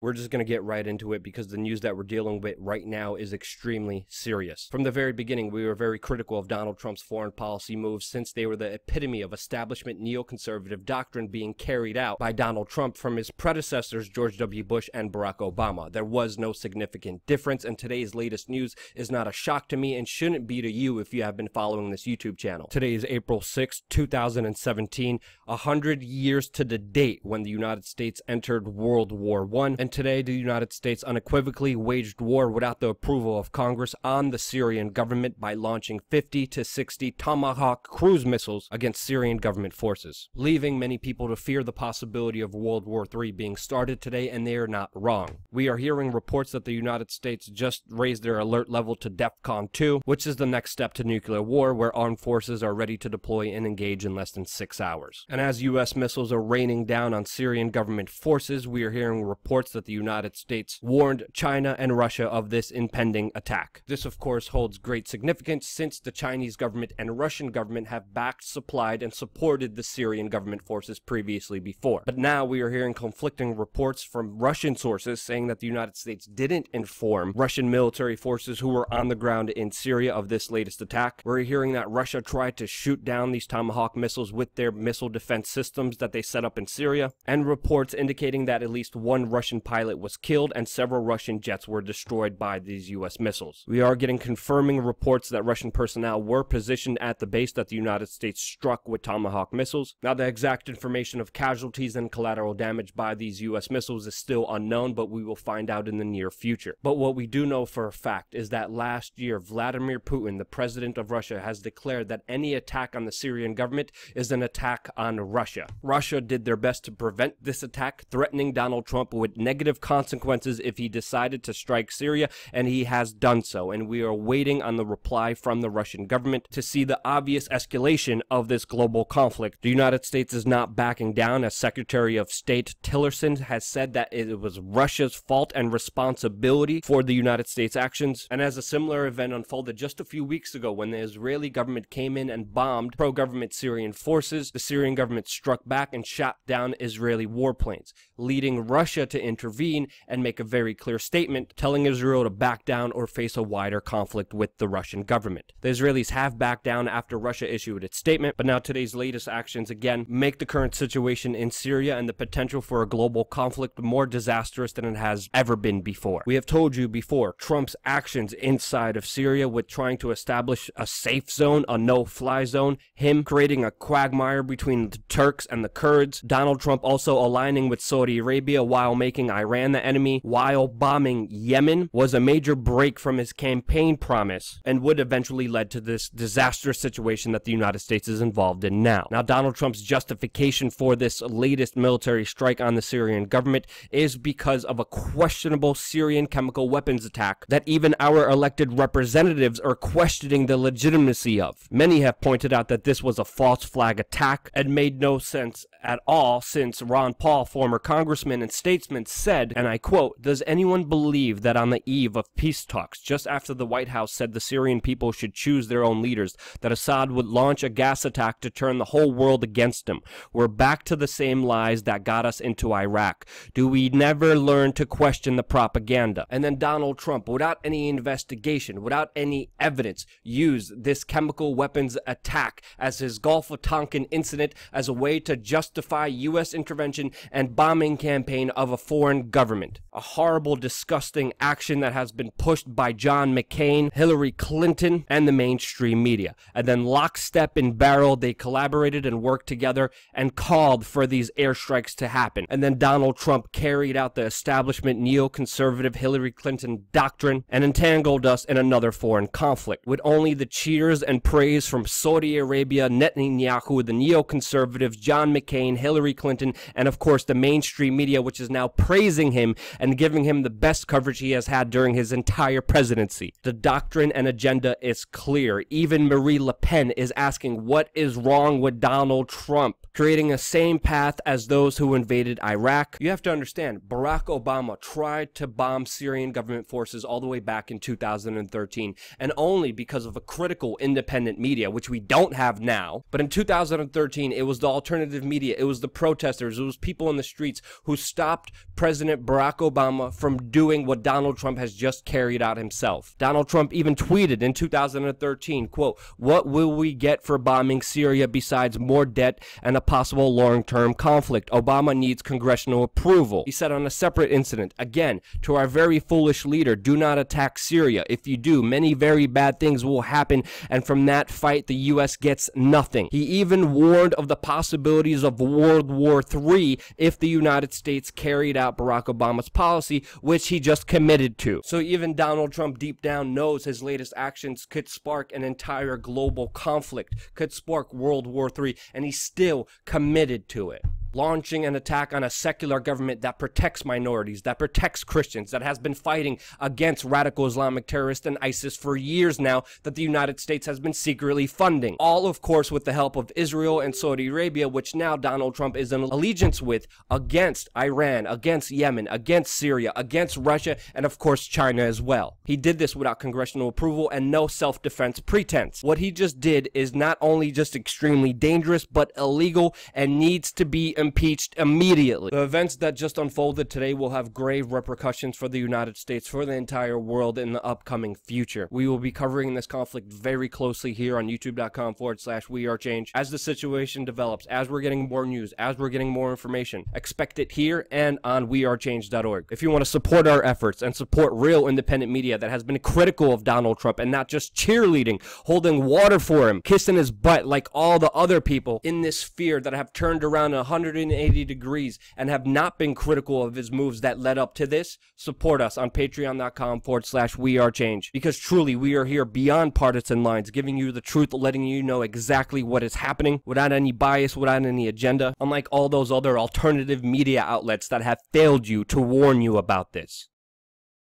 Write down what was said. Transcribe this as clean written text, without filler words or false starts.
We're just going to get right into it because the news that we're dealing with right now is extremely serious. From the very beginning, we were very critical of Donald Trump's foreign policy moves since they were the epitome of establishment neoconservative doctrine being carried out by Donald Trump from his predecessors George W. Bush and Barack Obama. There was no significant difference, and today's latest news is not a shock to me and shouldn't be to you if you have been following this YouTube channel. Today is April 6, 2017, 100 years to the date when the United States entered World War I, and today the United States unequivocally waged war without the approval of Congress on the Syrian government by launching 50 to 60 Tomahawk cruise missiles against Syrian government forces, leaving many people to fear the possibility of World War III being started today, and they are not wrong. We are hearing reports that the United States just raised their alert level to DEFCON 2, which is the next step to nuclear war, where armed forces are ready to deploy and engage in less than 6 hours. And as U.S. missiles are raining down on Syrian government forces, we are hearing reports that the United States warned China and Russia of this impending attack. This, of course, holds great significance since the Chinese government and Russian government have backed, supplied, and supported the Syrian government forces previously before. But now we are hearing conflicting reports from Russian sources saying that the United States didn't inform Russian military forces who were on the ground in Syria of this latest attack. We're hearing that Russia tried to shoot down these Tomahawk missiles with their missile defense systems that they set up in Syria, and reports indicating that at least one Russian pilot was killed and several Russian jets were destroyed by these U.S. missiles. We are getting confirming reports that Russian personnel were positioned at the base that the United States struck with Tomahawk missiles. Now, the exact information of casualties and collateral damage by these U.S. missiles is still unknown, but we will find out in the near future. But what we do know for a fact is that last year, Vladimir Putin, the president of Russia, has declared that any attack on the Syrian government is an attack on Russia. Russia did their best to prevent this attack, threatening Donald Trump with negative consequences if he decided to strike Syria, and he has done so, and we are waiting on the reply from the Russian government to see the obvious escalation of this global conflict. The United States is not backing down, as Secretary of State Tillerson has said that it was Russia's fault and responsibility for the United States actions. And as a similar event unfolded just a few weeks ago when the Israeli government came in and bombed pro-government Syrian forces, the Syrian government struck back and shot down Israeli warplanes, leading Russia to intervene and make a very clear statement telling Israel to back down or face a wider conflict with the Russian government. The Israelis have backed down after Russia issued its statement, but now today's latest actions again make the current situation in Syria and the potential for a global conflict more disastrous than it has ever been before. We have told you before, Trump's actions inside of Syria with trying to establish a safe zone, a no-fly zone, him creating a quagmire between the Turks and the Kurds, Donald Trump also aligning with Saudi Arabia while making Iran the enemy, while bombing Yemen, was a major break from his campaign promise and would eventually lead to this disastrous situation that the United States is involved in now. Now, Donald Trump's justification for this latest military strike on the Syrian government is because of a questionable Syrian chemical weapons attack that even our elected representatives are questioning the legitimacy of. Many have pointed out that this was a false flag attack and made no sense at all, since Ron Paul, former congressman and statesman, said, and I quote, "Does anyone believe that on the eve of peace talks, just after the White House said the Syrian people should choose their own leaders, that Assad would launch a gas attack to turn the whole world against him? We're back to the same lies that got us into Iraq. Do we never learn to question the propaganda?" And then Donald Trump, without any investigation, without any evidence, used this chemical weapons attack as his Gulf of Tonkin incident as a way to justify U.S. intervention and bombing campaign of a foreign government. A horrible, disgusting action that has been pushed by John McCain, Hillary Clinton, and the mainstream media. And then lockstep and barrel, they collaborated and worked together and called for these airstrikes to happen. And then Donald Trump carried out the establishment neoconservative Hillary Clinton doctrine and entangled us in another foreign conflict, with only the cheers and praise from Saudi Arabia, Netanyahu, the neoconservatives, John McCain, Hillary Clinton, and of course the mainstream media, which is now praising him and giving him the best coverage he has had during his entire presidency. The doctrine and agenda is clear. Even Marie Le Pen is asking what is wrong with Donald Trump, creating a same path as those who invaded Iraq. You have to understand, Barack Obama tried to bomb Syrian government forces all the way back in 2013, and only because of a critical independent media, which we don't have now. But in 2013, it was the alternative media, it was the protesters, it was people in the streets who stopped President Barack Obama from doing what Donald Trump has just carried out himself. Donald Trump even tweeted in 2013, quote, "What will we get for bombing Syria besides more debt and a possible long-term conflict? Obama needs congressional approval." He said on a separate incident, again, "To our very foolish leader, do not attack Syria. If you do, many very bad things will happen, and from that fight, the U.S. gets nothing." He even warned of the possibilities of World War III if the United States carried out Barack Obama's policy, which he just committed to. So even Donald Trump deep down knows his latest actions could spark an entire global conflict, could spark World War III, and he's still committed to it. Launching an attack on a secular government that protects minorities, that protects Christians, that has been fighting against radical Islamic terrorists and ISIS for years now, that the United States has been secretly funding. All, of course, with the help of Israel and Saudi Arabia, which now Donald Trump is in allegiance with, against Iran, against Yemen, against Syria, against Russia, and of course China as well. He did this without congressional approval and no self-defense pretense. What he just did is not only just extremely dangerous, but illegal and needs to be impeached immediately. The events that just unfolded today will have grave repercussions for the United States, for the entire world in the upcoming future. We will be covering this conflict very closely here on youtube.com/wearechange. As the situation develops, as we're getting more news, as we're getting more information, expect it here and on wearechange.org. If you want to support our efforts and support real independent media that has been critical of Donald Trump and not just cheerleading, holding water for him, kissing his butt like all the other people in this sphere that have turned around 180 degrees and have not been critical of his moves that led up to this, support us on patreon.com/wearechange, because truly we are here beyond partisan lines, giving you the truth, letting you know exactly what is happening without any bias, without any agenda, unlike all those other alternative media outlets that have failed you to warn you about this.